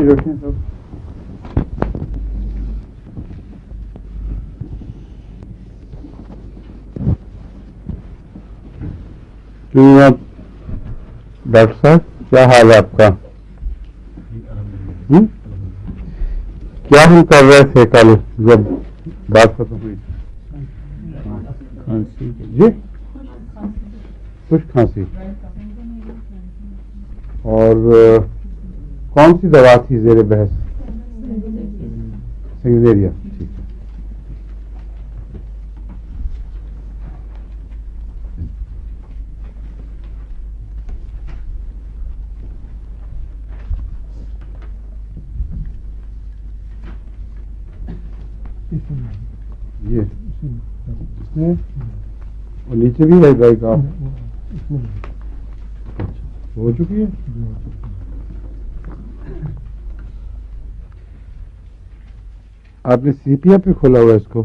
کرسی رکھیں سب. ڈاکٹر صاحب کیا حال ہے آپ کا؟ کیا ہم کر رہے تھے کل جب بات ختم ہوئی؟ جی خشک کھانسی. اور کون سی دوا تھی زیر بحث؟ سنگزیریا. ٹھیک ہے. یہ اس میں اور نیچے بھی ہے ڈرائی کاف ہو چکی ہے. آپ نے سی پی ایف پہ کھولا ہوا اس کو؟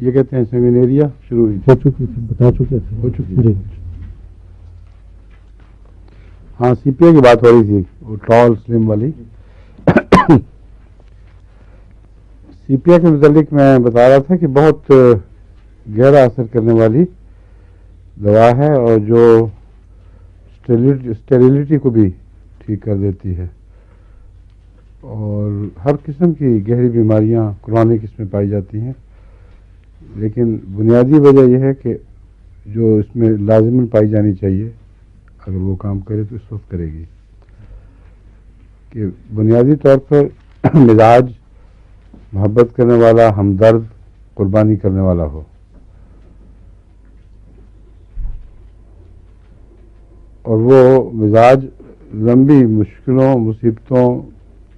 یہ کہتے ہیں سنگنیریا شروع ہوئی ہو چکی تھی، بتا چکے تھے. ہو چکی ہے. جی ہاں سی پی آئی کی بات ہو رہی تھی، وہ ٹال سلم والی. سی پی آئی کے متعلق میں بتا رہا تھا کہ بہت گہرا اثر کرنے والی دوا ہے اور جو اسٹیریلٹی کو بھی ٹھیک کر دیتی ہے، اور ہر قسم کی گہری بیماریاں کرونک اس میں پائی جاتی ہیں. لیکن بنیادی وجہ یہ ہے کہ جو اس میں لازماً پائی جانی چاہیے، اگر وہ کام کرے تو اس وقت کرے گی، کہ بنیادی طور پر مزاج محبت کرنے والا، ہمدرد، قربانی کرنے والا ہو. اور وہ مزاج لمبی مشکلوں، مصیبتوں،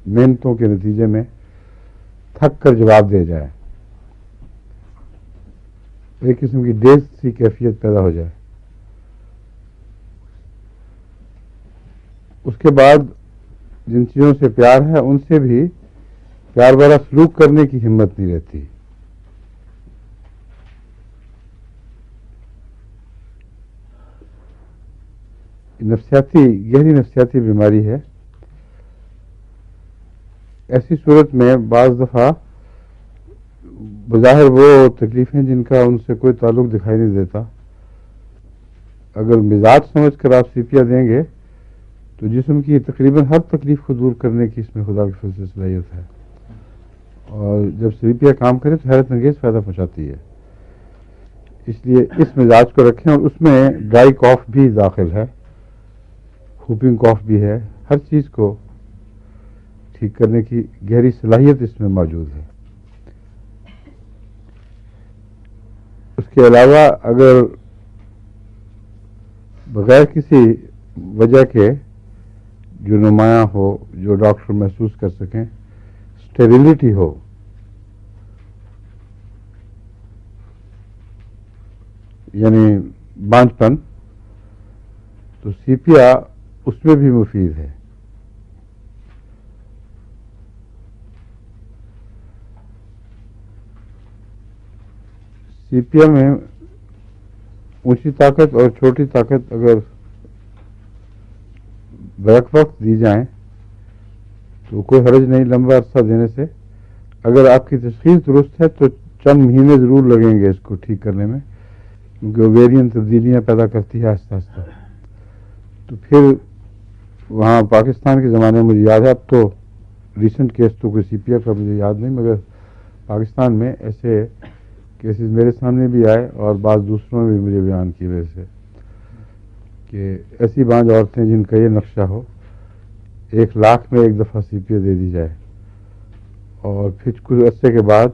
محنتوں کے نتیجے میں تھک کر جواب دے جائے، ایک قسم کی ڈیز سی کیفیت پیدا ہو جائے. اس کے بعد جن چیزوں سے پیار ہے ان سے بھی پیار بھرا سلوک کرنے کی ہمت نہیں رہتی. گہری نفسیاتی بیماری ہے. ایسی صورت میں بعض دفعہ بظاہر وہ تکلیفیں جن کا ان سے کوئی تعلق دکھائی نہیں دیتا، اگر مزاج سمجھ کر آپ سیپیا دیں گے تو جسم کی تقریباً ہر تکلیف کو دور کرنے کی اس میں خدا کی فضل سے صلاحیت ہے. اور جب سیپیا کام کرے تو حیرت انگیز فائدہ پہنچاتی ہے. اس لیے اس مزاج کو رکھیں، اور اس میں ڈرائی کاف بھی داخل ہے، ہوپنگ کاف بھی ہے. ہر چیز کو ٹھیک کرنے کی گہری صلاحیت اس میں موجود ہے. اس کے علاوہ اگر بغیر کسی وجہ کے جو نمایاں ہو، جو ڈاکٹر محسوس کر سکیں، اسٹیریلٹی ہو، یعنی بانجھ پن، تو سیپیا اس میں بھی مفید ہے. سیپیا میں اونچی طاقت اور چھوٹی طاقت اگر بیک وقت دی جائیں تو کوئی حرج نہیں لمبا عرصہ دینے سے. اگر آپ کی تشخیص درست ہے تو چند مہینے ضرور لگیں گے اس کو ٹھیک کرنے میں، کیونکہ اوویرین تبدیلیاں پیدا کرتی ہے آہستہ آہستہ. تو پھر وہاں پاکستان کے زمانے میں مجھے یاد ہے، اب تو ریسنٹ کیس تو کوئی سی پی ایف کا مجھے یاد نہیں، مگر پاکستان میں ایسے کیسز میرے سامنے بھی آئے اور بعض دوسروں نے بھی مجھے بیان کیے ویسے، کہ ایسی بانجھ عورتیں جن کا یہ نقشہ ہو 1,00,000 میں ایک دفعہ سی پی اے دے دی جائے، اور پھر کچھ عرصے کے بعد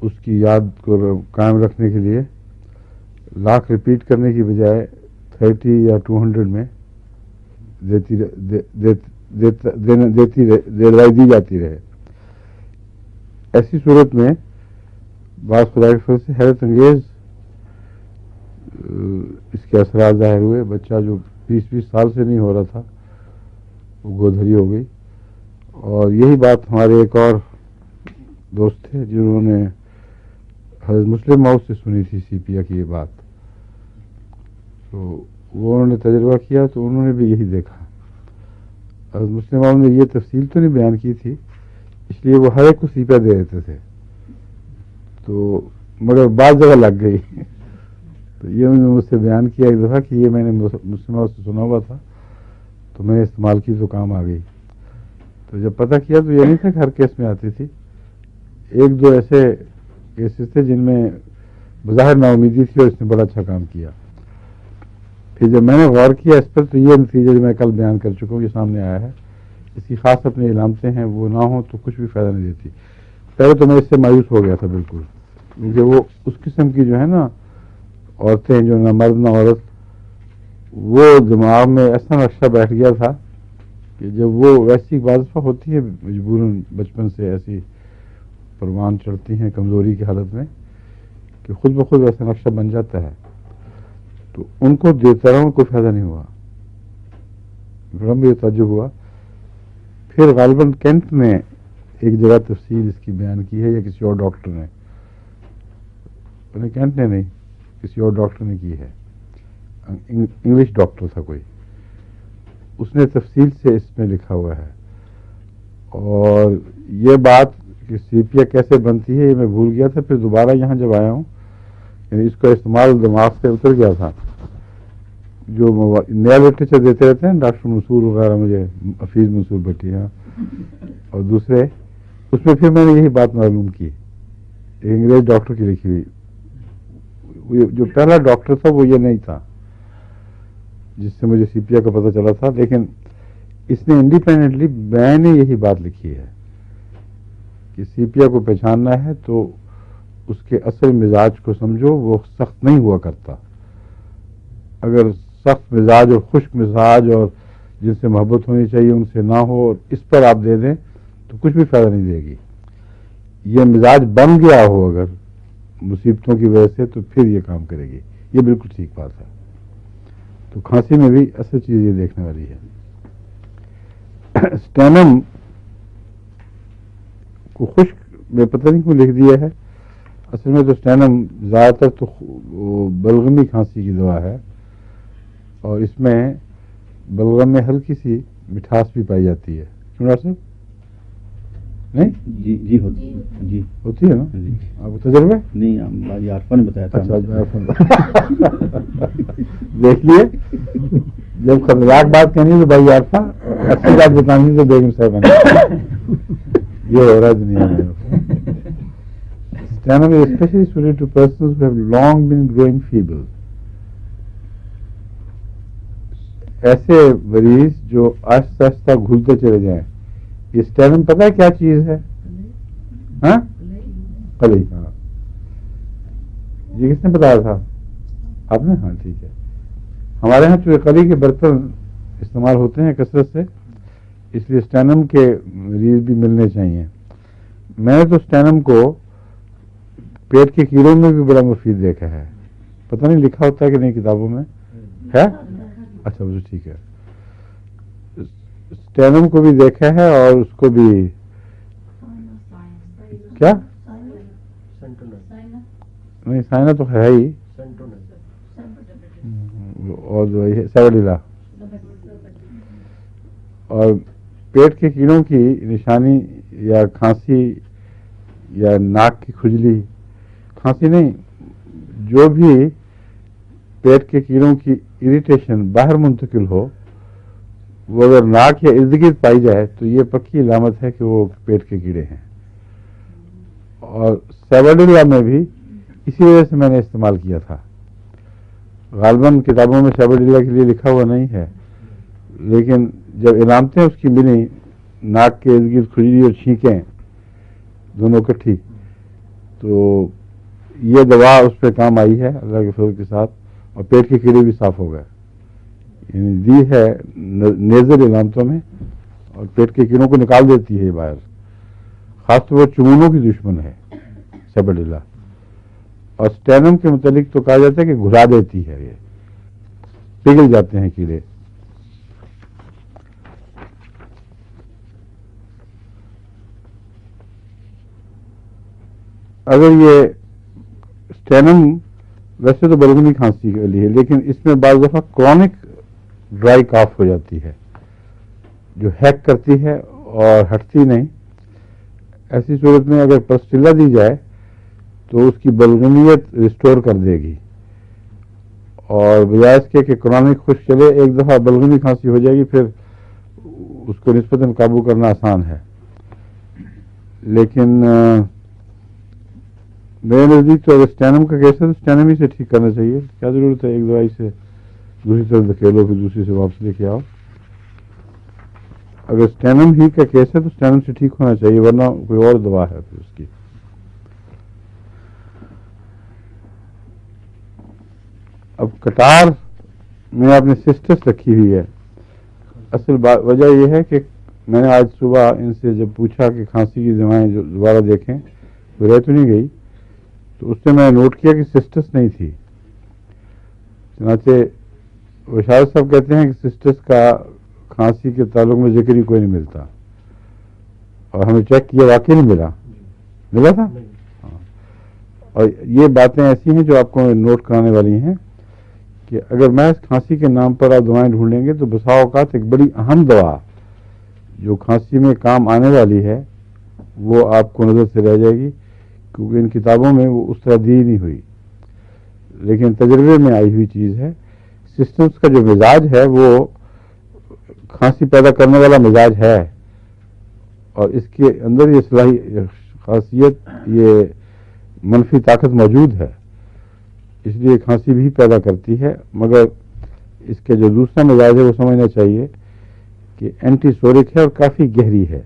اس کی یاد کو قائم رکھنے کے لیے 1,00,000 ریپیٹ کرنے کی بجائے 30 یا 200 میں دی جاتی رہے. ایسی صورت میں بعض خدا کی فضل سے حیرت انگیز اس کے اثرات ظاہر ہوئے. بچہ جو 20 سال سے نہیں ہو رہا تھا وہ گودھری ہو گئی. اور یہی بات ہمارے ایک اور دوست تھے جنہوں نے حضرت مسلم موت سے سنی تھی سی پی آئی کی یہ بات، تو وہ انہوں نے تجربہ کیا تو انہوں نے بھی یہی دیکھا. مسلمانوں نے یہ تفصیل تو نہیں بیان کی تھی، اس لیے وہ ہر ایک کو سیپیا دے دیتے تھے، تو مگر بعض جگہ لگ گئی تو یہ انہوں نے مجھ سے بیان کیا ایک دفعہ کہ یہ میں نے مسلمانوں سے سنا ہوا تھا، تو میں نے استعمال کی تو کام آ گئی. تو جب پتہ کیا تو یہ نہیں تھا کہ ہر کیس میں آتی تھی، ایک دو ایسے کیسز تھے جن میں بظاہر نا امیدی تھی اور اس نے بڑا اچھا کام کیا. پھر جب میں نے غور کیا اس پر تو یہ نتیجہ جو میں کل بیان کر چکا ہوں یہ سامنے آیا ہے. اس کی خاص اپنی علامتیں ہیں، وہ نہ ہوں تو کچھ بھی فائدہ نہیں دیتی. پہلے تو میں اس سے مایوس ہو گیا تھا بالکل، کیونکہ وہ اس قسم کی جو ہے نا عورتیں جو نہ مرد نہ عورت، وہ دماغ میں ایسا نقشہ بیٹھ گیا تھا کہ جب وہ ویسی وظیفہ ہوتی ہے مجبوراً بچپن سے ایسی پروان چڑھتی ہیں کمزوری کی حالت میں کہ خود بخود ویسا نقشہ بن جاتا ہے، تو ان کو دیتا رہا کوئی فائدہ نہیں ہوا. بڑا مجھے تعجب ہوا. پھر غالباً کینٹ نے ایک جگہ تفصیل اس کی بیان کی ہے یا کسی اور ڈاکٹر نے، کینٹ نے نہیں کسی اور ڈاکٹر نے کی ہے، انگلش ڈاکٹر تھا کوئی، اس نے تفصیل سے اس میں لکھا ہوا ہے. اور یہ بات کہ سیپیا کیسے بنتی ہے یہ میں بھول گیا تھا. پھر دوبارہ یہاں جب آیا ہوں یعنی اس کا استعمال دماغ سے اتر گیا تھا. جو نیا لٹریچر دیتے رہتے ہیں ڈاکٹر منصور وغیرہ، مجھے حفیظ منصور بھٹی ہاں اور دوسرے، اس میں پھر میں نے یہی بات معلوم کی، ایک انگریز ڈاکٹر کی لکھی ہوئی. جو پہلا ڈاکٹر تھا وہ یہ نہیں تھا جس سے مجھے سیپیا کا پتہ چلا تھا، لیکن اس نے انڈیپینڈنٹلی میں نے یہی بات لکھی ہے کہ سیپیا کو پہچاننا ہے تو اس کے اصل مزاج کو سمجھو. وہ سخت نہیں ہوا کرتا. اگر سخت مزاج اور خشک مزاج اور جن سے محبت ہونی چاہیے ان سے نہ ہو اور اس پر آپ دے دیں تو کچھ بھی فائدہ نہیں دے گی. یہ مزاج بن گیا ہو اگر مصیبتوں کی وجہ سے تو پھر یہ کام کرے گی. یہ بالکل ٹھیک بات ہے. تو کھانسی میں بھی اصل چیز یہ دیکھنے والی ہے. اسٹینم کو خشک میں پتہ نہیں کیوں لکھ دیا ہے، اصل میں تو اسٹینم زیادہ تر تو بلغمی کھانسی کی دوا ہے، اور اس میں بلغم میں ہلکی سی مٹھاس بھی پائی جاتی ہے. کیوں ڈاکٹر صاحب؟ نہیں جی ہوتی جی ہوتی ہے نا. آپ کو تجربہ نہیں بھائی عارفہ نے بتایا تھا. اچھا دیکھ لیے جب خطرناک بات کہنی تو بھائی عارفہ، اچھی بات بتانی تو بیگم صاحب یہ ہو رہا ہے دنیا میں. Sternum is especially suited to persons who have long been growing feeble. ایسے مریض جو آہستہ آہستہ گھلتے چلے جائیں. یہ اسٹینم پتہ ہے کیا چیز ہے؟ ہاں کلی. ہاں یہ کس نے بتایا تھا؟ آپ نے؟ ہاں ٹھیک ہے. ہمارے یہاں چونکہ کلی کے برتن استعمال ہوتے ہیں کثرت سے، اس لیے اسٹینم کے مریض بھی ملنے چاہیے. میں نے تو اسٹینم کو پیٹ کے کیڑوں میں بھی بڑا مفید دیکھا ہے. پتہ نہیں لکھا ہوتا ہے کہ نہیں کتابوں میں ہے. اچھا مجھے ٹھیک ہے. اسٹینم کو بھی دیکھا ہے اور اس کو بھی کیا نہیں سائنا تو ہے ہی، اور سیوڈیلا. اور پیٹ کے کیڑوں کی نشانی یا کھانسی یا ناک کی کھجلی، کھانسی نہیں، جو بھی پیٹ کے کیڑوں کی اریٹیشن باہر منتقل ہو، وہ اگر ناک یا ارد گرد پائی جائے تو یہ پکی علامت ہے کہ وہ پیٹ کے کیڑے ہیں. اور سیوڈیلا میں بھی اسی وجہ سے میں نے استعمال کیا تھا. غالباً کتابوں میں سیوڈیلا کے لیے لکھا ہوا نہیں ہے، لیکن جب علامتیں اس کی ملیں، ناک کے ارد گرد کھجلی اور چھینکیں دونوں اکٹھی، تو یہ دوا اس پہ کام آئی ہے اللہ کے فضل کے ساتھ، اور پیٹ کے کیڑے بھی صاف ہو گئے. یعنی دی ہے نیزل علامتوں میں اور پیٹ کے کیڑوں کو نکال دیتی ہے باہر. خاص طور پر چمونوں کی دشمن ہے سیبڈیلا. اور اسٹینم کے متعلق تو کہا جاتا ہے کہ گھلا دیتی ہے، یہ پگھل جاتے ہیں کیڑے. اگر یہ اسٹینم ویسے تو بلغمی کھانسی کے لیے ہے، لیکن اس میں بعض دفعہ کرونک ڈرائی کاف ہو جاتی ہے. جو ہیک کرتی ہے اور ہٹتی نہیں. ایسی صورت میں اگر پسٹیلا دی جائے تو اس کی بلغمیت ریسٹور کر دے گی، اور بجائے اس کے کہ کرونک خشک چلے، ایک دفعہ بلغمی کھانسی ہو جائے گی، پھر اس کو نسبتاً قابو کرنا آسان ہے. لیکن میرے نزدیک تو اگر اسٹینم کا کیس ہے تو اسٹینم ہی سے ٹھیک کرنا چاہیے. کیا ضرورت ہے ایک دوائی سے دوسری طرف دھکیلو پھر دوسری سے واپس لے کے آؤ. اگر اسٹینم ہی کا کیس ہے تو اسٹینم سے ٹھیک ہونا چاہیے، ورنہ کوئی اور دوا ہے پھر اس کی. اب کٹار میں آپ نے سسٹس رکھی ہوئی ہے. اصل وجہ یہ ہے کہ میں نے آج صبح ان سے جب پوچھا کہ کھانسی کی دوائیں جو دوبارہ دیکھیں تو رہ تو نہیں گئی، تو اس سے میں نے نوٹ کیا کہ سسٹس نہیں تھی. چنانچہ وشارت صاحب کہتے ہیں کہ سسٹس کا کھانسی کے تعلق میں ذکر ہی کوئی نہیں ملتا، اور ہمیں چیک کیا واقعی نہیں ملا تھا. اور یہ باتیں ایسی ہیں جو آپ کو نوٹ کرانے والی ہیں کہ اگر محض کھانسی کے نام پر آپ دوائیں ڈھونڈیں گے تو بسا اوقات ایک بڑی اہم دوا جو کھانسی میں کام آنے والی ہے وہ آپ کو نظر سے رہ جائے گی، کیونکہ ان کتابوں میں وہ اس طرح دی نہیں ہوئی، لیکن تجربے میں آئی ہوئی چیز ہے. سسٹمز کا جو مزاج ہے وہ کھانسی پیدا کرنے والا مزاج ہے، اور اس کے اندر یہ خاصیت، یہ منفی طاقت موجود ہے، اس لیے کھانسی بھی پیدا کرتی ہے. مگر اس کے جو دوسرا مزاج ہے وہ سمجھنا چاہیے کہ اینٹی سورک ہے اور کافی گہری ہے،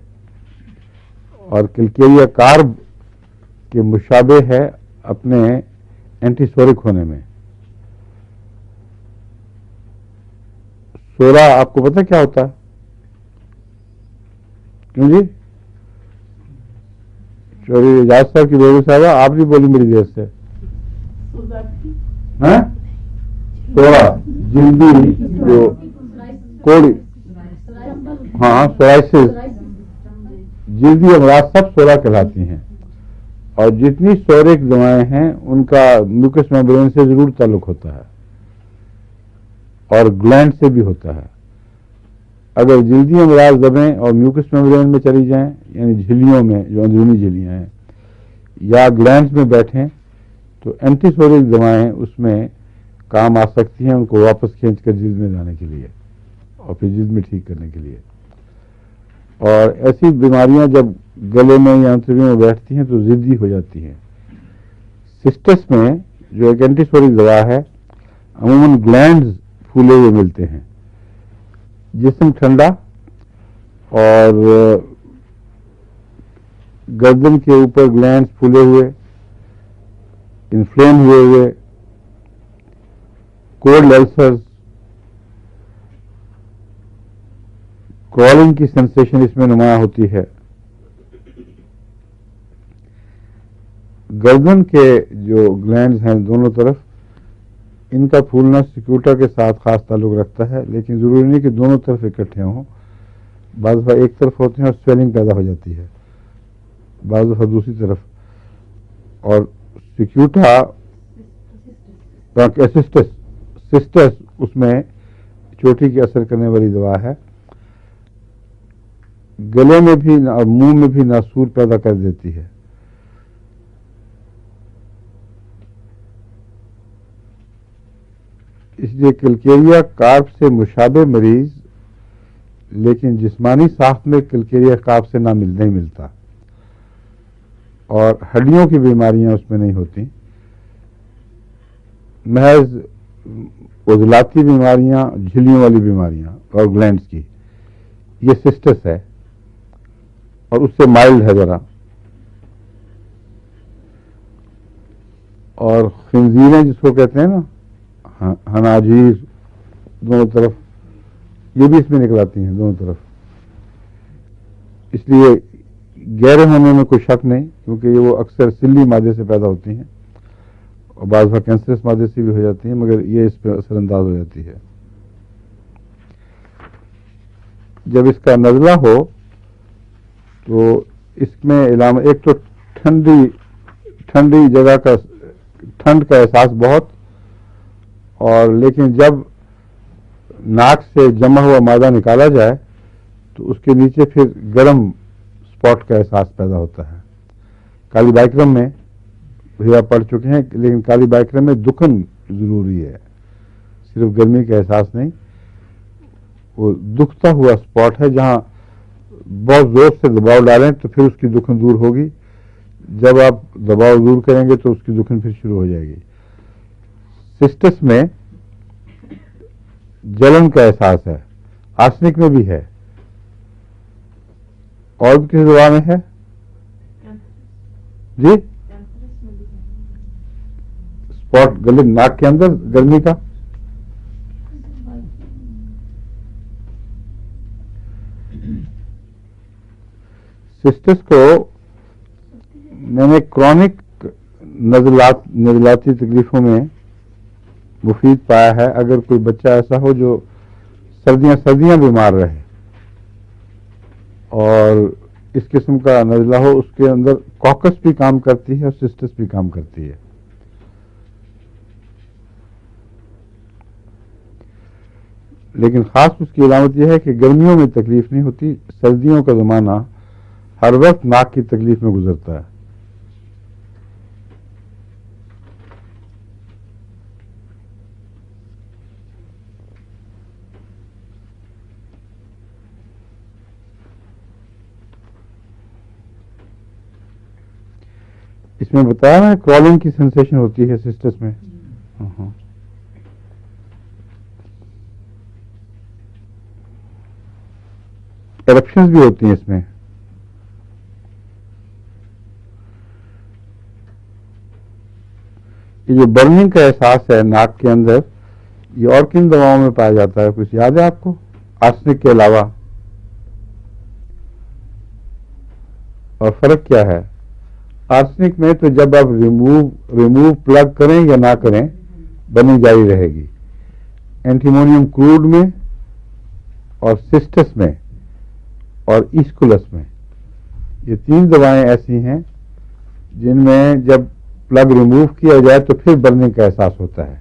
اور کلکیریا کارب کے مشابہ ہے اپنے اینٹی سورک ہونے میں. سورا آپ کو پتہ کیا ہوتا ہے؟ کیوں جی؟ چوری اجاز صاحب کی بیگم صاحبہ آپ نہیں بولی میری دیر سے. سورا جلدی جو کوڑی، ہاں سورائسس، جلدی امراض سب سورا کہلاتی ہیں، اور جتنی سورک دوائیں ہیں ان کا میوکس میمبرین سے ضرور تعلق ہوتا ہے اور گلینڈ سے بھی ہوتا ہے. اگر جلدی امراض دبیں اور میوکس میمبرین میں چلی جائیں، یعنی جھلیوں میں جو اندرونی جھلیاں ہیں، یا گلینڈز میں بیٹھیں، تو اینٹی سورک دوائیں اس میں کام آ سکتی ہیں، ان کو واپس کھینچ کر جلد میں لانے کے لیے اور پھر جلد میں ٹھیک کرنے کے لیے. اور ایسی بیماریاں جب گلے میں یا انتڑیوں میں بیٹھتی ہیں تو ضدی ہو جاتی ہیں. سسٹس میں جو ایک اینٹی سورک دوا ہے، عموماً گلینڈز پھولے ہوئے ملتے ہیں، جسم ٹھنڈا اور گردن کے اوپر گلینڈز پھولے ہوئے، انفلیم ہوئے، کولڈ السرز، کرالنگ کی سینسیشن اس میں نمایاں ہوتی ہے. گردن کے جو گلینڈز ہیں دونوں طرف، ان کا پھولنا سکیوٹا کے ساتھ خاص تعلق رکھتا ہے، لیکن ضروری نہیں کہ دونوں طرف اکٹھے ہوں. بعض دفعہ ایک طرف ہوتے ہیں اور سویلنگ پیدا ہو جاتی ہے، بعض دفعہ دوسری طرف. اور سکیوٹا سسٹس اس میں چوٹی کی اثر کرنے والی دوا ہے. گلے میں بھی اور منہ میں بھی ناسور پیدا کر دیتی ہے. اس لیے کلکیریا کارب سے مشابہ مریض لیکن جسمانی ساخت میں کلکیریا کارب سے نہیں ملتا، اور ہڈیوں کی بیماریاں اس میں نہیں ہوتی. محض عضلاتی بیماریاں، جھلیوں والی بیماریاں اور گلینڈز کی، یہ سسٹس ہے اور اس سے مائلڈ ہے ذرا. اور خنزیریں جس کو کہتے ہیں نا، ہناجیر دونوں طرف، یہ بھی اس میں نکل آتی ہیں دونوں طرف. اس لیے گہرے ہونے میں کوئی شک نہیں، کیونکہ یہ وہ اکثر سلی مادے سے پیدا ہوتی ہیں اور بعض بار کینسرس مادے سے بھی ہو جاتی ہیں، مگر یہ اس پہ اثر انداز ہو جاتی ہے. جب اس کا نزلہ ہو تو اس میں علامہ ایک تو ٹھنڈی جگہ کا ٹھنڈ کا احساس بہت، اور لیکن جب ناک سے جمع ہوا مادہ نکالا جائے تو اس کے نیچے پھر گرم اسپاٹ کا احساس پیدا ہوتا ہے. کالی بائکرم میں بھی آپ پڑھ چکے ہیں، لیکن کالی بائکرم میں دکھن ضروری ہے، صرف گرمی کا احساس نہیں. وہ دکھتا ہوا اسپاٹ ہے، جہاں بہت زور سے دباؤ ڈالیں تو پھر اس کی دکھن دور ہوگی. جب آپ دباؤ دور کریں گے تو اس کی دکھن پھر شروع ہو جائے گی. سسٹس میں جلن کا احساس ہے، آرسنک میں بھی ہے، اور بھی کسی دوا میں ہے جی. اسپاٹ گلے ناک کے اندر گرمی کا، سسٹس کو میں نے کرونک نزلاتی تکلیفوں میں مفید پایا ہے. اگر کوئی بچہ ایسا ہو جو سردیاں بیمار رہے اور اس قسم کا نزلہ ہو، اس کے اندر کوکس بھی کام کرتی ہے اور سسٹس بھی کام کرتی ہے. لیکن خاص اس کی علامت یہ ہے کہ گرمیوں میں تکلیف نہیں ہوتی، سردیوں کا زمانہ ہر وقت ناک کی تکلیف میں گزرتا ہے. اس میں بتایا نا کرالنگ کی سینسیشن ہوتی ہے سسٹس میں. ہاں ایرپشنز بھی ہوتی ہیں اس میں. یہ جو برننگ کا احساس ہے ناک کے اندر، یہ اور کن دواؤں میں پایا جاتا ہے؟ کچھ یاد ہے آپ کو آرسنک کے علاوہ؟ اور فرق کیا ہے؟ آرسنک میں تو جب آپ ریموو پلگ کریں یا نہ کریں برننگ جاری رہے گی. اینٹیمونیم کروڈ میں اور سسٹس میں اور ایسکولس میں، یہ تین دوائیں ایسی ہیں جن میں جب پلگ ریموو کیا جائے تو پھر برننگ کا احساس ہوتا ہے.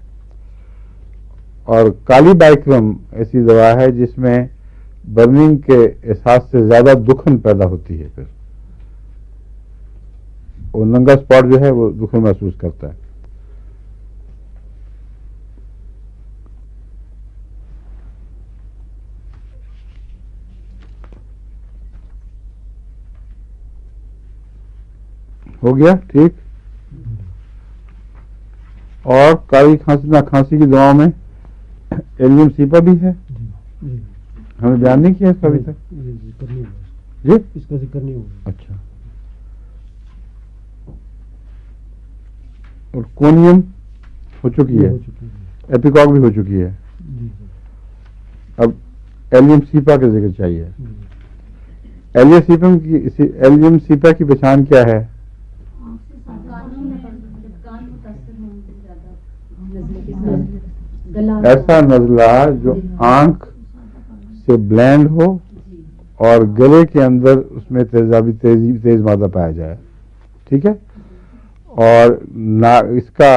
اور کالی بائکرم ایسی دوا ہے جس میں برننگ کے احساس سے زیادہ دکھن پیدا ہوتی ہے. پھر وہ ننگا اسپاٹ جو ہے وہ دکھن محسوس کرتا ہے. ہو گیا ٹھیک. اور کالی کھانسی کی دواؤں میں ایلیم سیپا بھی ہے. ہمیں بیان نہیں کیا اس کا ابھی تک. جی اس کا ذکر نہیں ہوا. اچھا. اور کونیم ہو چکی ہے، ایپیکاک بھی ہو چکی ہے. اب ایلیم سیپا کا ذکر چاہیے. ایلیم سیپا کی پہچان کیا ہے؟ ایسا نزلہ جو آنکھ سے بلینڈ ہو اور گلے کے اندر اس میں تیز مادہ پایا جائے. ٹھیک ہے. اور اس کا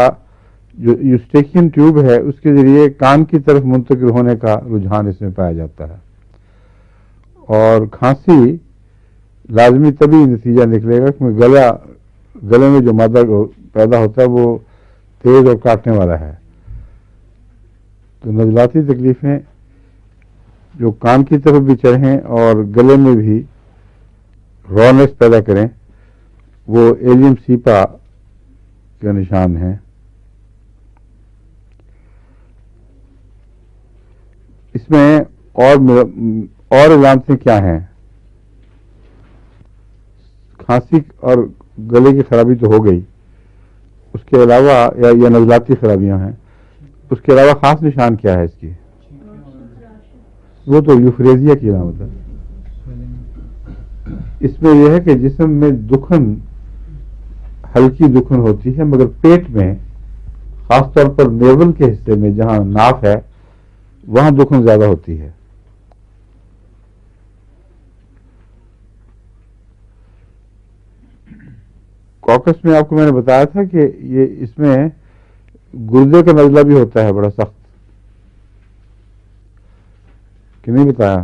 جو یوسٹیکین ٹیوب ہے اس کے ذریعے کان کی طرف منتقل ہونے کا رجحان اس میں پایا جاتا ہے. اور کھانسی لازمی تبھی نتیجہ نکلے گا کہ گلے میں جو مادہ پیدا ہوتا ہے وہ تیز اور کاٹنے والا ہے. تو نزلاتی تکلیفیں جو کان کی طرف بھی چڑھیں اور گلے میں بھی رونس پیدا کریں وہ ایلیم سیپا کا نشان ہے. اس میں اور علامتیں کیا ہیں؟ کھانسی اور گلے کی خرابی تو ہو گئی، اس کے علاوہ یا نزلاتی خرابیاں ہیں، اس کے علاوہ خاص نشان کیا ہے اس کی؟ وہ تو یوفریزیا کی علامت ہے. اس میں یہ ہے کہ جسم میں دکھن ہلکی دکھن ہوتی ہے، مگر پیٹ میں خاص طور پر نیول کے حصے میں جہاں ناف ہے وہاں دکھن زیادہ ہوتی ہے. کوکس میں آپ کو میں نے بتایا تھا کہ یہ اس میں گردے کا نزلہ بھی ہوتا ہے بڑا سخت، کہ نہیں بتایا؟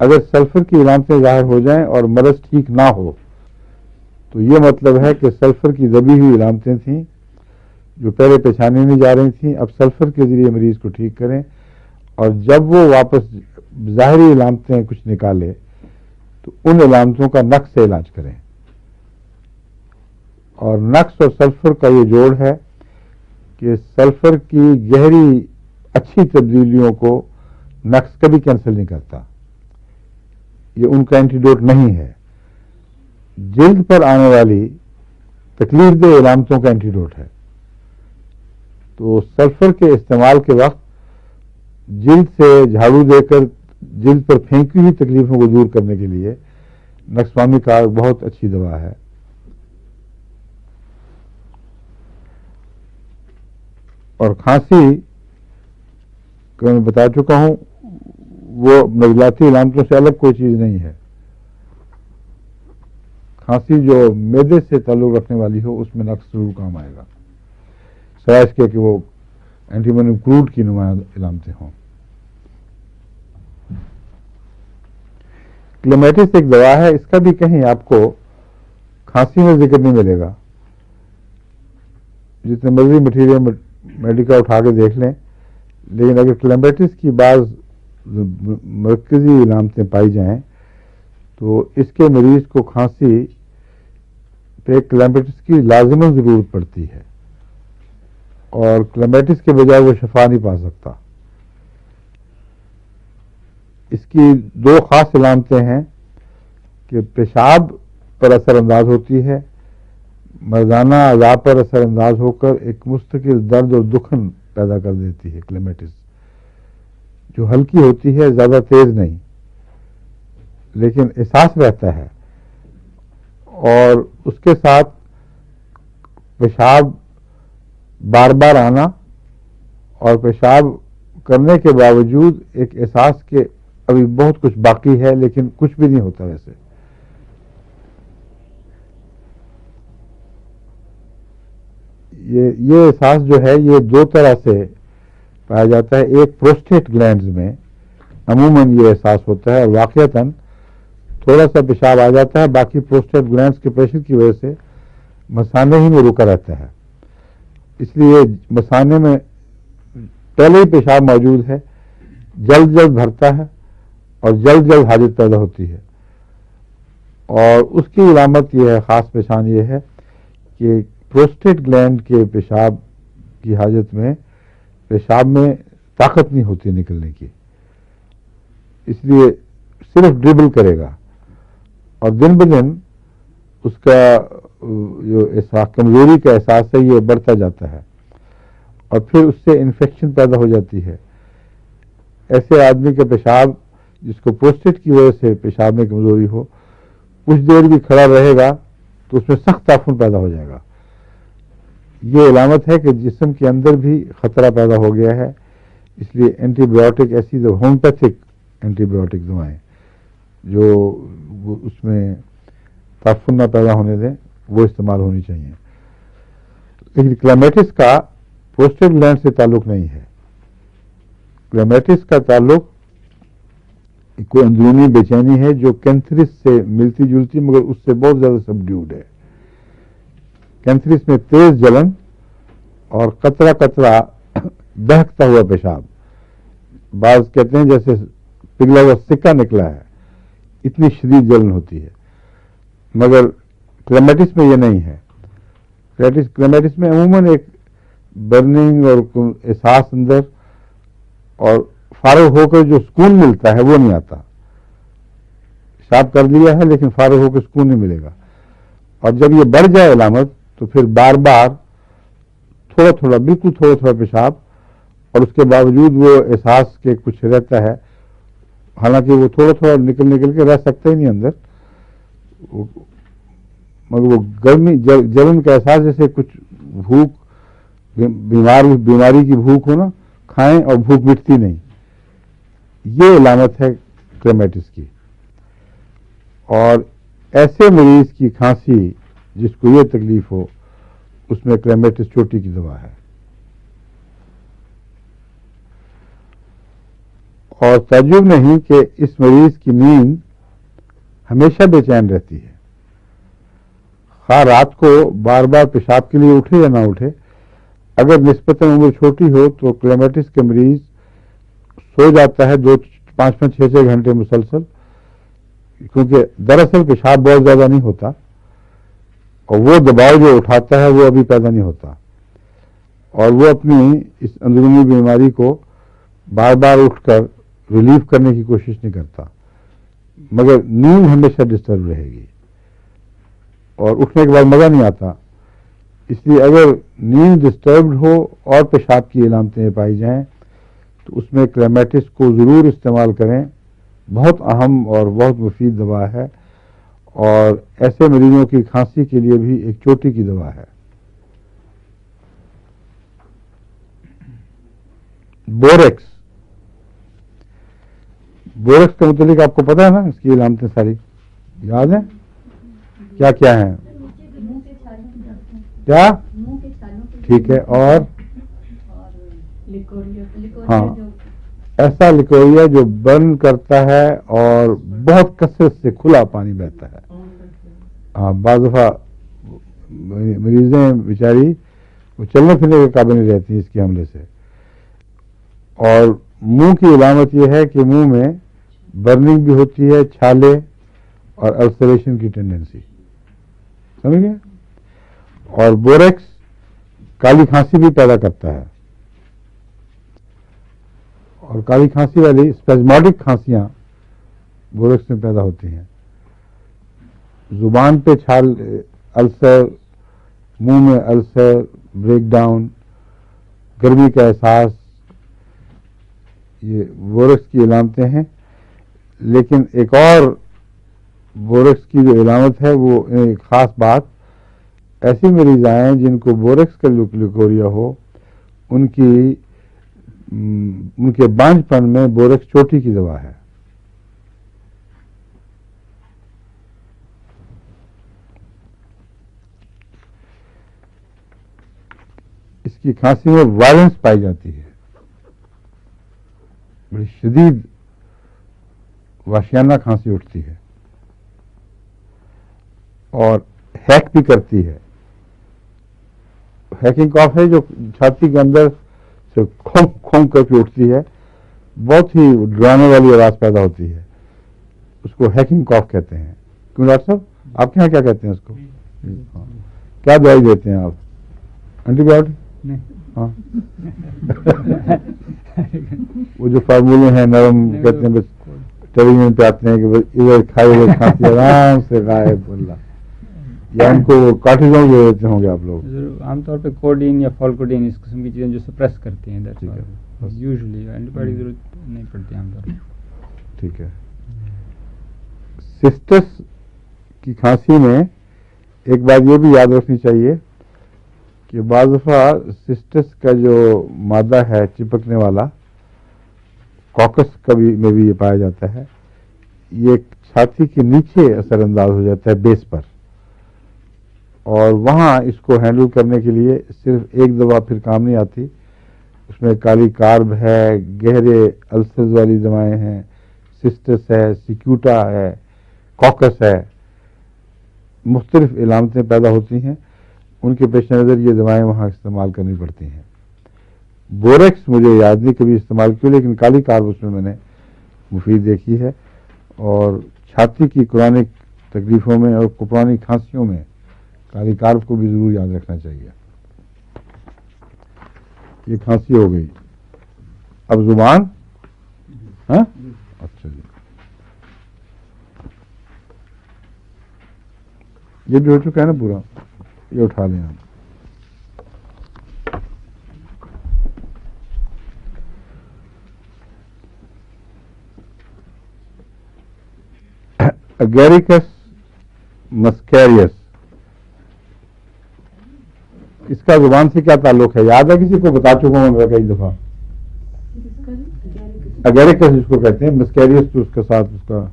اگر سلفر کی علامتیں ظاہر ہو جائیں اور مرض ٹھیک نہ ہو تو یہ مطلب ہے کہ سلفر کی دبی ہوئی علامتیں تھیں جو پہلے پہچانے نہیں جا رہی تھیں، اب سلفر کے ذریعے مریض کو ٹھیک کریں، اور جب وہ واپس ظاہری علامتیں کچھ نکالے تو ان علامتوں کا نقص سے علاج کریں. اور نقص اور سلفر کا یہ جوڑ ہے کہ سلفر کی گہری اچھی تبدیلیوں کو نقص کبھی کینسل نہیں کرتا، یہ ان کا اینٹیڈوٹ نہیں ہے. جلد پر آنے والی تکلیف دہ علامتوں کا اینٹیڈوٹ ہے. تو سلفر کے استعمال کے وقت جلد سے جھاڑو دے کر جلد پر پھینکی ہوئی تکلیفوں کو دور کرنے کے لیے نقص کا بہت اچھی دوا ہے. اور کھانسی کو میں بتا چکا ہوں وہ نزلاتی علامتوں سے الگ کوئی چیز نہیں ہے. کھانسی جو معدے سے تعلق رکھنے والی ہو اس میں نقص ضرور کام آئے گا، سوائے اس کے کہ وہ اینٹیمونیم کروڈ کی نمایاں علامتیں ہوں. کلیمیٹس ایک دوا ہے، اس کا بھی کہیں آپ کو کھانسی میں ذکر نہیں ملے گا. جتنے مرضی مٹیریل میڈیکا اٹھا کے دیکھ لیں، لیکن اگر کلیمیٹس کی بعض مرکزی علامتیں پائی جائیں تو اس کے مریض کو کھانسی پہ کلیمیٹس کی لازماً ضرورت پڑتی ہے، اور کلیمیٹس کے بجائے وہ شفا نہیں پا سکتا. اس کی دو خاص علامتیں ہیں کہ پیشاب پر اثر انداز ہوتی ہے، مردانہ اعضاء پر اثر انداز ہو کر ایک مستقل درد اور دکھن پیدا کر دیتی ہے. کلیمیٹس جو ہلکی ہوتی ہے، زیادہ تیز نہیں، لیکن احساس رہتا ہے، اور اس کے ساتھ پیشاب بار بار آنا اور پیشاب کرنے کے باوجود ایک احساس کے ابھی بہت کچھ باقی ہے لیکن کچھ بھی نہیں ہوتا. ویسے یہ احساس جو ہے یہ دو طرح سے پایا جاتا ہے. ایک پروسٹیٹ گلینڈز میں عموماً یہ احساس ہوتا ہے اور واقعتاً تھوڑا سا پیشاب آ جاتا ہے، باقی پروسٹیٹ گلینڈز کے پریشر کی وجہ سے مثانے ہی میں رکا رہتا ہے. اس لیے مثانے میں پہلے ہی پیشاب موجود ہے، جلد جلد بھرتا ہے اور جلد جلد حاجت پیدا ہوتی ہے. اور اس کی علامت یہ ہے، خاص پہچان یہ ہے کہ پروسٹیٹ گلینڈ کے پیشاب کی حاجت میں پیشاب میں طاقت نہیں ہوتی نکلنے کی، اس لیے صرف ڈربل کرے گا، اور دن بدن اس کا جو کمزوری کا احساس ہے یہ بڑھتا جاتا ہے، اور پھر اس سے انفیکشن پیدا ہو جاتی ہے. ایسے آدمی کا پیشاب جس کو پروسٹیٹ کی وجہ سے پیشاب میں کمزوری ہو، کچھ دیر بھی کھڑا رہے گا تو اس میں سخت تعفن پیدا ہو جائے گا. یہ علامت ہے کہ جسم کے اندر بھی خطرہ پیدا ہو گیا ہے. اس لیے اینٹی بایوٹک ایسی ہومیوپیتھک اینٹی بایوٹک دوائیں جو اس میں تعفن نہ پیدا ہونے دیں وہ استعمال ہونی چاہیے. لیکن کلیمیٹس کا پروسٹیٹ گلینڈ سے تعلق نہیں ہے. کلیمیٹس کا تعلق کوئی اندرونی بے چینی ہے جو کینتھرس سے ملتی جلتی مگر اس سے بہت زیادہ سبڈیوڈ ہے. کینتھرس میں تیز جلن اور قطرہ قطرہ بہکتا ہوا پیشاب، بعض کہتے ہیں جیسے پگھلا ہوا سکہ نکلا ہے، اتنی شدید جلن ہوتی ہے. مگر کلیمیٹس میں یہ نہیں ہے. کلیمیٹس میں عموماً ایک برننگ اور احساس اندر اور فارغ ہو کر جو سکون ملتا ہے وہ نہیں آتا. پیشاب کر لیا ہے لیکن فارغ ہو کر سکون نہیں ملے گا. اور جب یہ بڑھ جائے علامت تو پھر بار بار تھوڑا تھوڑا بالکل تھوڑا تھوڑا پیشاب، اور اس کے باوجود وہ احساس کے کچھ رہتا ہے، حالانکہ وہ تھوڑا تھوڑا نکل کے رہ سکتا ہی نہیں اندر، مگر وہ گرمی جلن کا احساس جیسے کچھ بھوک بیماری کی بھوک ہو نا، کھائیں اور بھوک مٹتی نہیں. یہ علامت ہے کلیمیٹس کی. اور ایسے مریض کی کھانسی جس کو یہ تکلیف ہو اس میں کلیمیٹس چوٹی کی دوا ہے. اور تعجب نہیں کہ اس مریض کی نیند ہمیشہ بے چین رہتی ہے، خواہ رات کو بار بار پیشاب کے لیے اٹھے یا نہ اٹھے۔ اگر نسبتاً عمر چھوٹی ہو تو کلیمیٹس کے مریض سو جاتا ہے 5-5 6 گھنٹے مسلسل، کیونکہ دراصل پیشاب بہت زیادہ نہیں ہوتا اور وہ دباؤ جو اٹھاتا ہے وہ ابھی پیدا نہیں ہوتا، اور وہ اپنی اس اندرونی بیماری کو بار بار اٹھ کر ریلیف کرنے کی کوشش نہیں کرتا، مگر نیند ہمیشہ ڈسٹرب رہے گی اور اٹھنے کے بعد مزہ نہیں آتا۔ اس لیے اگر نیند ڈسٹربڈ ہو اور پیشاب کی علامتیں پائی جائیں تو اس میں کلیمیٹس کو ضرور استعمال کریں، بہت اہم اور بہت مفید دوا ہے، اور ایسے مریضوں کی کھانسی کے لیے بھی ایک چوٹی کی دوا ہے۔ بوریکس کے متعلق آپ کو پتا ہے نا، اس کی علامتیں ساری یاد ہیں؟ کیا کیا ہیں؟ منہ کے چھالوں کی درد ہے، کیا؟ منہ کے چھالوں کی ٹھیک ہے، اور لیکوریا ہاں، جو ایسا لیکوریا جو برن کرتا ہے اور بہت کثرت سے کھلا پانی بہتا ہے۔ ہاں، بعض دفعہ مریضیں بیچاری وہ چلنے پھرنے کے قابل نہیں رہتی اس کے حملے سے۔ اور منہ کی علامت یہ ہے کہ منہ میں برننگ بھی ہوتی ہے، چھالے اور السریشن کی ٹینڈنسی، سمجھ گئے؟ اور بوریکس کالی کھانسی بھی پیدا کرتا ہے، اور کالی کھانسی والی اسپیزماٹک کھانسیاں بوریکس میں پیدا ہوتی ہیں۔ زبان پہ چھال، السر، منہ میں السر، بریک ڈاؤن، گرمی کا احساس، یہ بوریکس کی علامتیں ہیں۔ لیکن ایک اور بوریکس کی جو علامت ہے وہ ایک خاص بات، ایسی مریض آئیں جن کو بوریکس کا لیکوریا ہو، ان کے بانجھ پن میں بوریکس چوٹی کی دوا ہے۔ اس کی کھانسی میں وائلنس پائی جاتی ہے، بڑی شدید وحشیانہ کھانسی اٹھتی ہے اور ہیک بھی کرتی ہے۔ ہیکنگ کاف ہے جو چھاتی کے اندر سے کھونک کھونک کر کے اٹھتی ہے، بہت ہی ڈرانے والی آواز پیدا ہوتی ہے، اس کو ہیکنگ کاف کہتے ہیں۔ کیوں ڈاکٹر صاحب آپ کے یہاں کیا کہتے ہیں اس کو؟ ہاں۔ کیا دوائی دیتے ہیں آپ؟ Antibiotic? ہاں، وہ جو فارمولے ہیں نرم کہتے ہیں، بس ٹیلی ویژن پہ آتے ہیں کہ ادھر کھائے ہوئے کھانسی آرام سے غائب اللہ، یا ان کو کارٹیزون دے دیتے ہوں گے آپ لوگ؟ عام طور پہ کوڈین یا فالکوڈین اس قسم کی چیزیں جو سپریس کرتی ہیں، ٹھیک ہے، یوزلی اینٹی بایوٹک ضرورت نہیں پڑتی عام طور پہ۔ ٹھیک ہے۔ سسٹس کی کھانسی میں ایک بات یہ بھی یاد رکھنی چاہیے کہ بعض دفعہ سسٹس کا جو مادہ ہے چپکنے والا، کاکس میں بھی یہ پایا جاتا ہے، یہ چھاتی کے نیچے اثر انداز ہو جاتا ہے بیس پر، اور وہاں اس کو ہینڈل کرنے کے لیے صرف ایک دوا پھر کام نہیں آتی، اس میں کالی کارب ہے، گہرے السرز والی دوائیں ہیں، سسٹس ہے، سیکیوٹا ہے، کاکس ہے، مختلف علامتیں پیدا ہوتی ہیں، ان کے پیش نظر یہ دوائیں وہاں استعمال کرنی پڑتی ہیں۔ بوریکس مجھے یاد نہیں کبھی استعمال کی، لیکن کالی کارب اس میں نے مفید دیکھی ہے، اور چھاتی کی کرونک تکلیفوں میں اور پرانی کھانسیوں میں کالی کارب کو بھی ضرور یاد رکھنا چاہیے۔ یہ کھانسی ہو گئی، اب زبان، ہاں اچھا جی، یہ بھی ہو چکا ہے نا پورا، یہ اٹھا لیں آپ۔ اگیریکس مسکیریس، اس کا زبان سے کیا تعلق ہے؟ یاد ہے کسی کو؟ بتا چکا ہوں میں کئی دفعہ۔ اگیریکس جس کو کہتے ہیں، مسکیریس تو اس کے ساتھ اس کا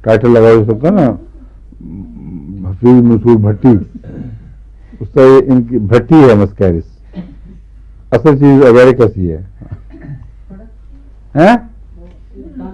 ٹائٹل لگا ہو سکتا ہے نا، حفیظ منصور بھٹی، اس کا ان کی بھٹی ہے مسکیریس، اصل چیز اگیریکس ہی ہے۔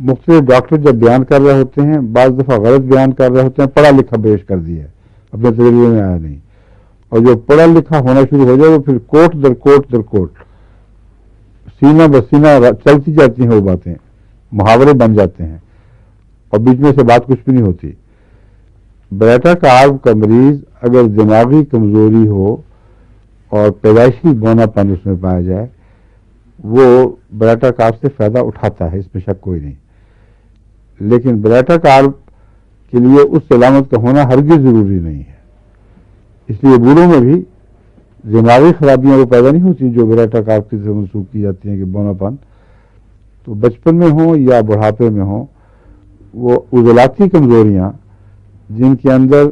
مختلف ڈاکٹر جب بیان کر رہے ہوتے ہیں بعض دفعہ غلط بیان کر رہے ہوتے ہیں، پڑھا لکھا پیش کر دیا ہے، اپنے تجربے میں آیا نہیں، اور جو پڑھا لکھا ہونا شروع ہو جائے وہ پھر کوٹ در کوٹ در کوٹ سینہ بسینہ چلتی جاتی ہیں، وہ باتیں محاورے بن جاتے ہیں اور بیچ میں سے بات کچھ بھی نہیں ہوتی۔ بیٹا کارب کا مریض اگر دماغی کمزوری ہو اور پیدائشی بونا پن اس میں پایا جائے، وہ بیٹا کارب سے فائدہ اٹھاتا ہے، اس میں شک کوئی نہیں، لیکن بیٹا کارب کے لیے اس علامت کا ہونا ہرگز ضروری نہیں ہے۔ اس لیے بوڑھوں میں بھی دماغی خرابیاں وہ پیدا نہیں ہوتی جو بیٹا کارب کی طرف منسوخ کی جاتی ہیں کہ بونا پن، تو بچپن میں ہوں یا بڑھاپے میں ہوں، وہ عضلاتی کمزوریاں جن کے اندر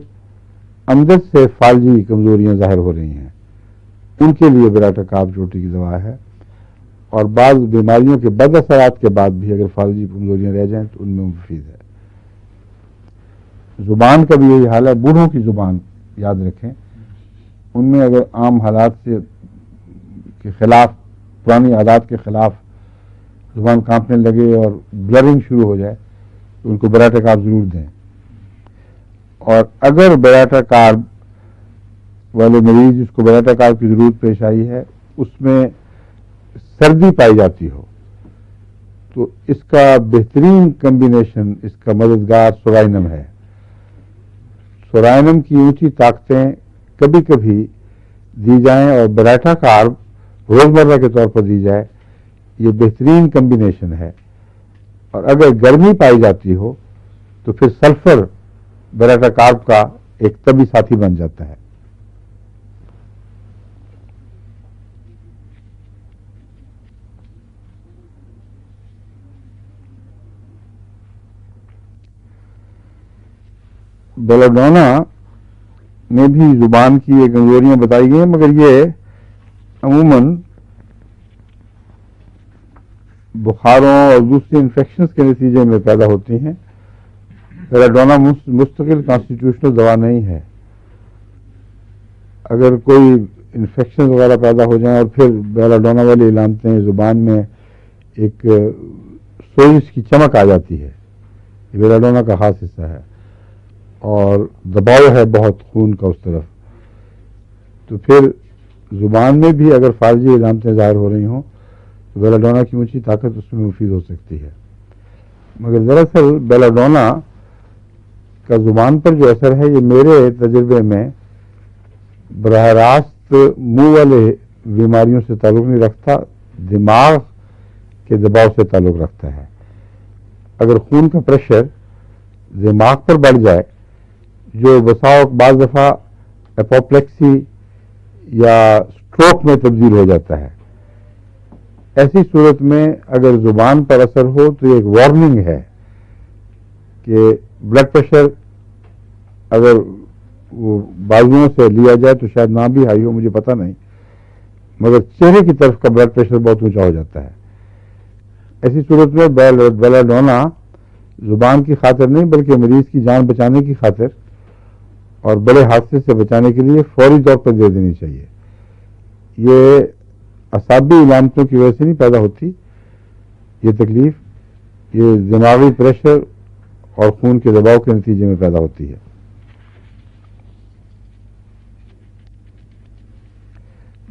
سے فالجی کمزوریاں ظاہر ہو رہی ہیں، ان کے لیے بیٹا کارب چوٹی کی دوا ہے، اور بعض بیماریوں کے بد اثرات کے بعد بھی اگر فالجی کمزوریاں رہ جائیں تو ان میں مفید ہے۔ زبان کا بھی یہی حال ہے، بوڑھوں کی زبان یاد رکھیں، ان میں اگر عام حالات کے خلاف، پرانی عادات کے خلاف زبان کانپنے لگے اور بلرنگ شروع ہو جائے تو ان کو بیٹا کارب ضرور دیں۔ اور اگر بیٹا کارب والے مریض جس کو بیٹا کارب کی ضرورت پیش آئی ہے اس میں سردی پائی جاتی ہو تو اس کا بہترین کمبینیشن، اس کا مددگار سورائنم ہے۔ سورائنم کی اونچی طاقتیں کبھی کبھی دی جائیں اور بیٹا کارب روزمرہ کے طور پر دی جائے، یہ بہترین کمبینیشن ہے۔ اور اگر گرمی پائی جاتی ہو تو پھر سلفر بیٹا کارب کا ایک طبی ساتھی بن جاتا ہے۔ بیلاڈونا میں بھی زبان کی یہ کمزوریاں بتائی گئی ہیں، مگر یہ عموماً بخاروں اور دوسری انفیکشنز کے نتیجے میں پیدا ہوتی ہیں۔ بیلاڈونا مستقل کانسٹیٹیوشنل دوا نہیں ہے۔ اگر کوئی انفیکشن وغیرہ پیدا ہو جائیں اور پھر بیلاڈونا والی علامتیں زبان میں ایک سوزش کی چمک آ جاتی ہے، یہ بیلاڈونا کا خاص حصہ ہے، اور دباؤ ہے بہت خون کا اس طرف، تو پھر زبان میں بھی اگر فالجی علامتیں ظاہر ہو رہی ہوں تو بیلاڈونا کی اونچی طاقت اس میں مفید ہو سکتی ہے۔ مگر دراصل بیلاڈونا کا زبان پر جو اثر ہے یہ میرے تجربے میں براہ راست منہ والے بیماریوں سے تعلق نہیں رکھتا، دماغ کے دباؤ سے تعلق رکھتا ہے۔ اگر خون کا پریشر دماغ پر بڑھ جائے، جو بساؤ بعض دفعہ اپوپلیکسی یا اسٹروک میں تبدیل ہو جاتا ہے، ایسی صورت میں اگر زبان پر اثر ہو تو یہ ایک وارننگ ہے کہ بلڈ پریشر اگر وہ بازوؤں سے لیا جائے تو شاید نہ بھی ہائی ہو، مجھے پتہ نہیں، مگر چہرے کی طرف کا بلڈ پریشر بہت اونچا ہو جاتا ہے۔ ایسی صورت میں بیلاڈونا زبان کی خاطر نہیں بلکہ مریض کی جان بچانے کی خاطر اور بڑے حادثے سے بچانے کے لیے فوری طور پر دے دینی چاہیے۔ یہ اعصابی علامتوں کی وجہ سے نہیں پیدا ہوتی یہ تکلیف، یہ دماغی پریشر اور خون کے دباؤ کے نتیجے میں پیدا ہوتی ہے۔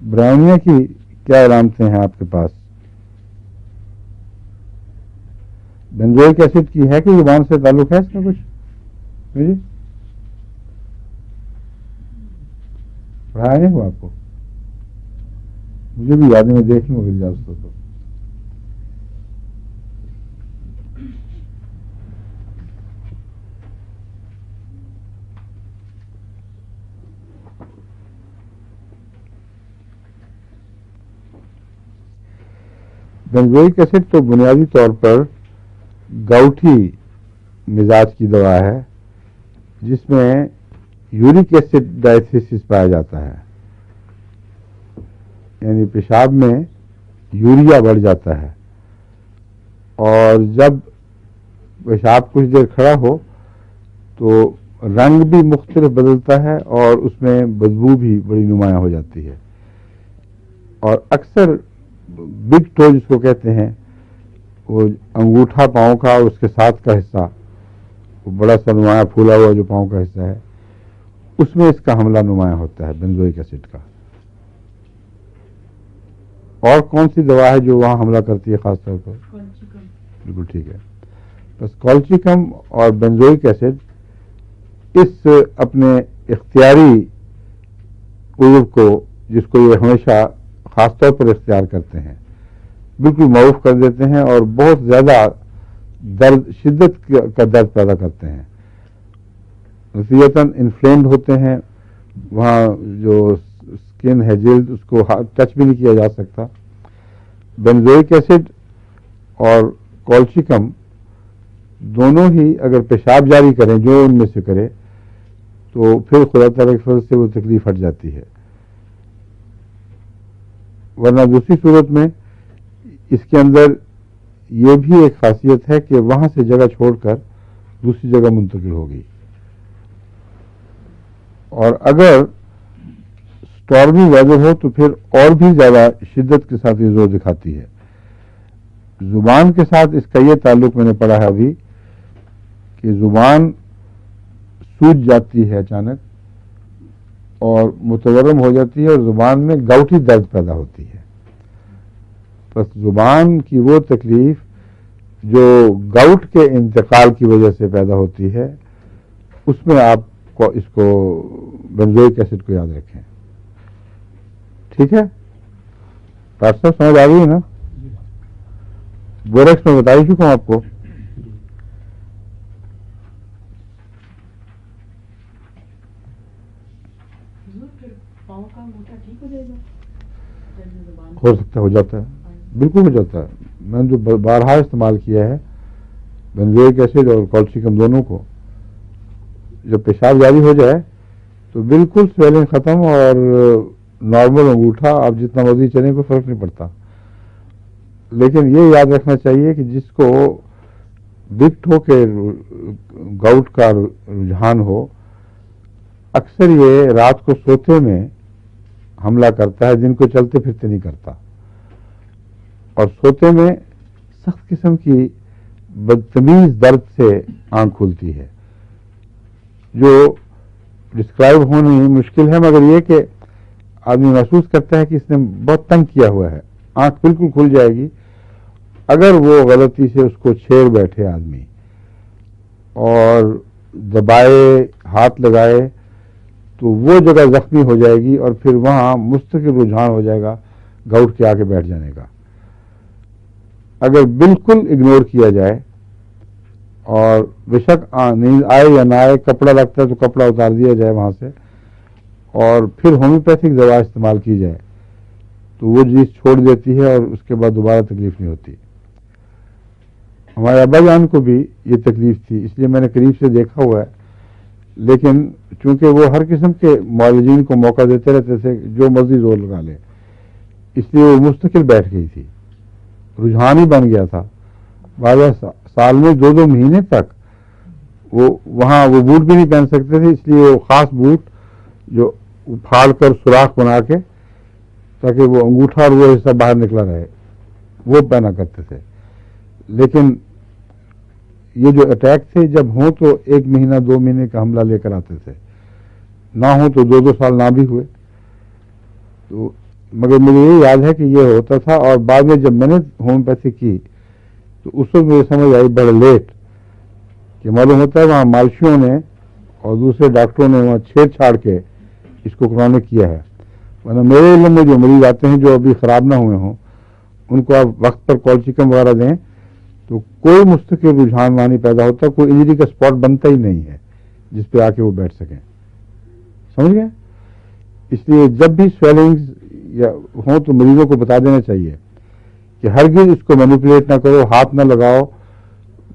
برائنیا کی کیا علامتیں ہیں آپ کے پاس؟ بینزوئک ایسڈ کی ہے کہ زبان سے تعلق ہے اس میں کچھ؟ جی پڑھایا نہیں ہوا آپ کو؟ مجھے بھی یاد ہے، میں دیکھ لوں اگر اجازت ہو تو۔ بینزوئک ایسڈ تو بنیادی طور پر گاؤٹھی مزاج کی دوا ہے جس میں یورک ایسڈ ڈائتھیسس پایا جاتا ہے، یعنی پیشاب میں یوریا بڑھ جاتا ہے، اور جب پیشاب کچھ دیر کھڑا ہو تو رنگ بھی مختلف بدلتا ہے اور اس میں بدبو بھی بڑی نمایاں ہو جاتی ہے، اور اکثر بگ ٹو جس کو کہتے ہیں وہ انگوٹھا پاؤں کا اور اس کے ساتھ کا حصہ، وہ بڑا سا نمایاں پھولا ہوا جو پاؤں کا حصہ ہے، اس میں اس کا حملہ نمایاں ہوتا ہے بینزوئک ایسڈ کا۔ اور کون سی دوا ہے جو وہاں حملہ کرتی ہے خاص طور پر؟ بالکل ٹھیک ہے، بس کالچیکم اور بینزوئک ایسڈ اس اپنے اختیاری عضو کو، جس کو یہ ہمیشہ خاص طور پر اختیار کرتے ہیں، بالکل معروف کر دیتے ہیں اور بہت زیادہ درد، شدت کا درد پیدا کرتے ہیں، نتیجتاً انفلیمڈ ہوتے ہیں، وہاں جو اسکن ہے، جلد، اس کو ٹچ بھی نہیں کیا جا سکتا۔ بینزوئک ایسڈ اور کالچیکم دونوں ہی اگر پیشاب جاری کریں، جو ان میں سے کرے، تو پھر خدا تعالیٰ کی فضل سے وہ تکلیف ہٹ جاتی ہے، ورنہ دوسری صورت میں اس کے اندر یہ بھی ایک خاصیت ہے کہ وہاں سے جگہ چھوڑ کر دوسری جگہ منتقل ہوگی، اور اگر اسٹارمی ویدر ہو تو پھر اور بھی زیادہ شدت کے ساتھ یہ زور دکھاتی ہے۔ زبان کے ساتھ اس کا یہ تعلق میں نے پڑھا ہے ابھی کہ زبان سوج جاتی ہے اچانک اور متورم ہو جاتی ہے، اور زبان میں گاؤٹی درد پیدا ہوتی ہے۔ بس زبان کی وہ تکلیف جو گاؤٹ کے انتقال کی وجہ سے پیدا ہوتی ہے، اس میں آپ کو اس کو بینزوئک ایسڈ کو یاد رکھیں، ٹھیک ہے؟ ڈاکٹر صاحب سمجھ آ گئی ہے نا؟ بوریکس میں بتا ہی چکا ہوں آپ کو۔ پاؤں کا انگوٹھا ٹھیک ہو جائے گا؟ ہو سکتا ہے، ہو جاتا ہے، بالکل ہو جاتا ہے۔ میں نے جو بارہا استعمال کیا ہے بینزوئک ایسڈ اور کالچیکم دونوں کو، جب پیشاب جاری ہو جائے تو بالکل سویلنگ ختم اور نارمل انگوٹھا، آپ جتنا مرضی چلیں کوئی فرق نہیں پڑتا۔ لیکن یہ یاد رکھنا چاہیے کہ جس کو وکٹ ہو کے گاؤٹ کا رجحان ہو، اکثر یہ رات کو سوتے میں حملہ کرتا ہے، دن کو چلتے پھرتے نہیں کرتا، اور سوتے میں سخت قسم کی بدتمیز درد سے آنکھ کھلتی ہے، جو ڈسکرائب ہونی مشکل ہے، مگر یہ کہ آدمی محسوس کرتا ہے کہ اس نے بہت تنگ کیا ہوا ہے، آنکھ بالکل کھل جائے گی اگر وہ غلطی سے اس کو چھیڑ بیٹھے آدمی اور دبائے، ہاتھ لگائے، تو وہ جگہ زخمی ہو جائے گی اور پھر وہاں مستقل رجحان ہو جائے گا گاؤٹ کے آ کے بیٹھ جانے کا۔ اگر بالکل اگنور کیا جائے اور بے شک نیند آئے یا نہ آئے، کپڑا لگتا ہے تو کپڑا اتار دیا جائے وہاں سے، اور پھر ہومیوپیتھک دوا استعمال کی جائے، تو وہ چیز چھوڑ دیتی ہے اور اس کے بعد دوبارہ تکلیف نہیں ہوتی۔ ہمارے ابا جان کو بھی یہ تکلیف تھی، اس لیے میں نے قریب سے دیکھا ہوا ہے، لیکن چونکہ وہ ہر قسم کے معالجین کو موقع دیتے رہتے تھے جو مرضی زور لگا لے، اس لیے وہ مستقل بیٹھ گئی تھی، رجحان ہی بن گیا تھا۔ بعض سال میں 2 مہینے تک وہ وہاں وہ بوٹ بھی نہیں پہن سکتے تھے، اس لیے وہ خاص بوٹ جو پھاڑ کر سوراخ بنا کے تاکہ وہ انگوٹھا اور وہ حصہ باہر نکلا رہے، وہ پہنا کرتے تھے۔ لیکن یہ جو اٹیک تھے جب ہوں تو 1 مہینہ 2 مہینے کا حملہ لے کر آتے تھے، نہ ہوں تو 2 سال نہ بھی ہوئے، تو مگر مجھے یہ یاد ہے کہ یہ ہوتا تھا۔ اور بعد میں جب میں نے ہومیوپیتھی کی تو اس وقت مجھے سمجھ آئی بڑا لیٹ کہ معلوم ہوتا ہے وہاں مالشیوں نے اور دوسرے ڈاکٹروں نے وہاں چھیڑ چھاڑ کے اس کو کرونک کیا ہے، ورنہ میرے علم میں جو مریض آتے ہیں جو ابھی خراب نہ ہوئے ہوں، ان کو آپ وقت پر کالچیکم وغیرہ دیں تو کوئی مستقل رجحان وہاں نہیں پیدا ہوتا، کوئی انجری کا اسپاٹ بنتا ہی نہیں ہے جس پہ آ کے وہ بیٹھ سکیں، سمجھ گئے؟ اس لیے جب بھی سویلنگز یا ہوں تو مریضوں کو بتا دینا چاہیے کہ ہرگز اس کو مینیپولیٹ نہ کرو، ہاتھ نہ لگاؤ،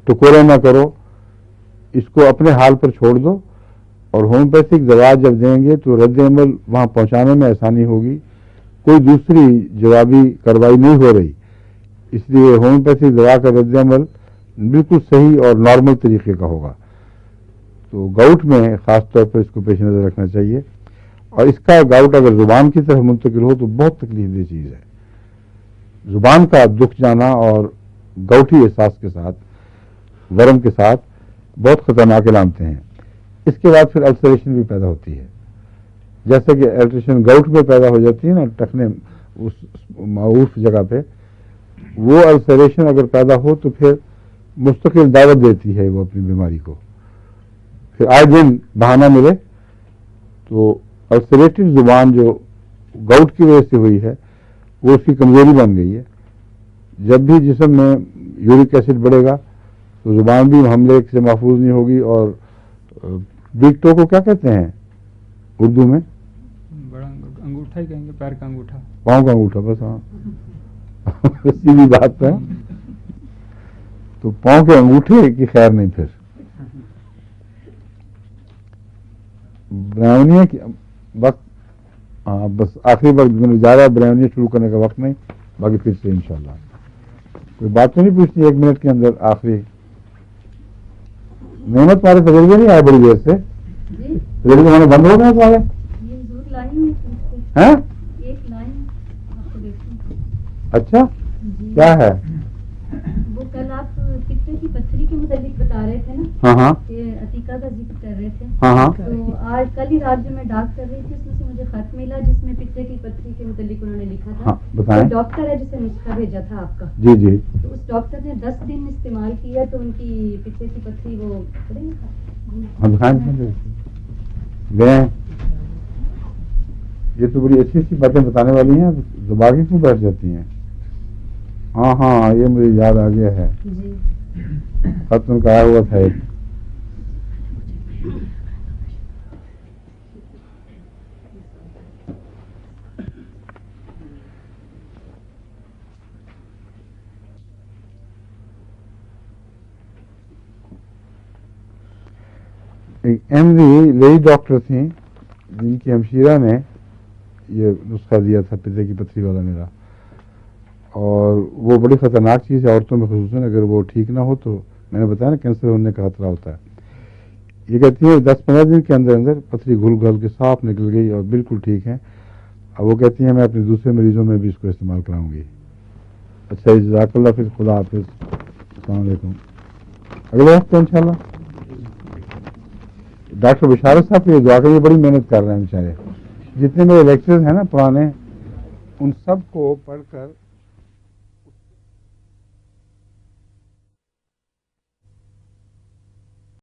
ٹکورا نہ کرو، اس کو اپنے حال پر چھوڑ دو، اور ہومیوپیتھک دوا جب دیں گے تو رد عمل وہاں پہنچانے میں آسانی ہوگی، کوئی دوسری جوابی کارروائی نہیں ہو رہی، اس لیے ہومیوپیتھک دوا کا رد عمل بالکل صحیح اور نارمل طریقے کا ہوگا۔ تو گاؤٹ میں خاص طور پر اس کو پیش نظر رکھنا چاہیے، اور اس کا گاؤٹ اگر زبان کی طرف منتقل ہو تو بہت تکلیف دہ چیز ہے۔ زبان کا دکھ جانا اور گوٹھی احساس کے ساتھ، ورم کے ساتھ، بہت خطرناک علامتیں ہیں. اس کے بعد پھر السریشن بھی پیدا ہوتی ہے، جیسے کہ السریشن گاؤٹ میں پیدا ہو جاتی ہے نا ٹخنے اس معروف جگہ پہ، وہ السریشن اگر پیدا ہو تو پھر مستقل دعوت دیتی ہے وہ اپنی بیماری کو. پھر آئے دن بہانہ ملے تو السریٹڈ زبان جو گاؤٹ کی وجہ سے ہوئی ہے وہ اس کی کمزوری بن گئی ہے. جب بھی جسم میں یورک ایسڈ بڑھے گا تو زبان بھی حملے سے محفوظ نہیں ہوگی. اور بگ ٹو کو کیا کہتے ہیں اردو میں؟ بڑا انگوٹھا ہی کہیں گے، پیر کا انگوٹھا. پاؤں کا انگوٹھا، بس ہاں سیدھی بات ہے. تو پاؤں کے انگوٹھے کی خیر نہیں. پھر برہمنیا کی وقت، ہاں بس آخری وقت میں زیادہ برہمنیا شروع کرنے کا وقت نہیں، باقی پھر سے انشاءاللہ. کوئی بات تو نہیں پوچھنی 1 منٹ کے اندر آخری؟ محمد تمہارے تجربے نہیں آئے بڑی دیر سے؟ جی تجربے ہمارے بند ہو گئے سارے یہ ضرور لائن میں پوچھتے ہیں؟ ایک لائن آپ کو دیکھیں. اچھا جی کیا ہے؟ وہ کل آپ پتے کی پتھری کے متعلق بتا رہے تھے نا ہاں ہاں کہ عتیقہ کا ذکر کر رہے تھے. ہاں ہاں تو آج کل ہی رات جو میں ڈاک کر رہی تھی اس میں سے مجھے خط ملا جس میں پتے کی پتھری کے متعلق انہوں نے لکھا تھا. ہاں بتائیں. کوئی ڈاکٹر ہے جسے نسخہ بھیجا تھا آپ کا، جی جی تو اس ڈاکٹر نے 10 دن استعمال کیا تو ان کی پتے کی پتھری وہ ہاں دکھائیں گئے. یہ تو بڑی اچھی اچھی باتیں بتانے والی ہیں، زباگی کیوں بیٹھ جاتی ہیں؟ ہاں ہاں یہ مجھے یاد آ گیا ہے، جی خط ان کا آیا ہوا تھا ایک. ایم وی لیڈی ڈاکٹر تھیں جن کی ہمشیرہ نے یہ نسخہ دیا تھا پتے کی پتھری والا میرا، اور وہ بڑی خطرناک چیز ہے عورتوں میں خصوصاً. اگر وہ ٹھیک نہ ہو تو میں نے بتایا نا کینسر ہونے کا خطرہ ہوتا ہے. یہ کہتی ہیں 10-15 دن کے اندر اندر پتھری گھل گھل کے صاف نکل گئی اور بالکل ٹھیک ہیں. اب وہ کہتی ہیں میں اپنے دوسرے مریضوں میں بھی اس کو استعمال کراؤں گی. اچھا جزاک اللہ، پھر خدا حافظ، السلام علیکم. اگلے ہفتے انشاءاللہ. ڈاکٹر بشارت صاحب یہ دعا کے لیے بڑی محنت کر رہے ہیں بیچارے. جتنے میرے لیکچرز ہیں نا پرانے، ان سب کو پڑھ کر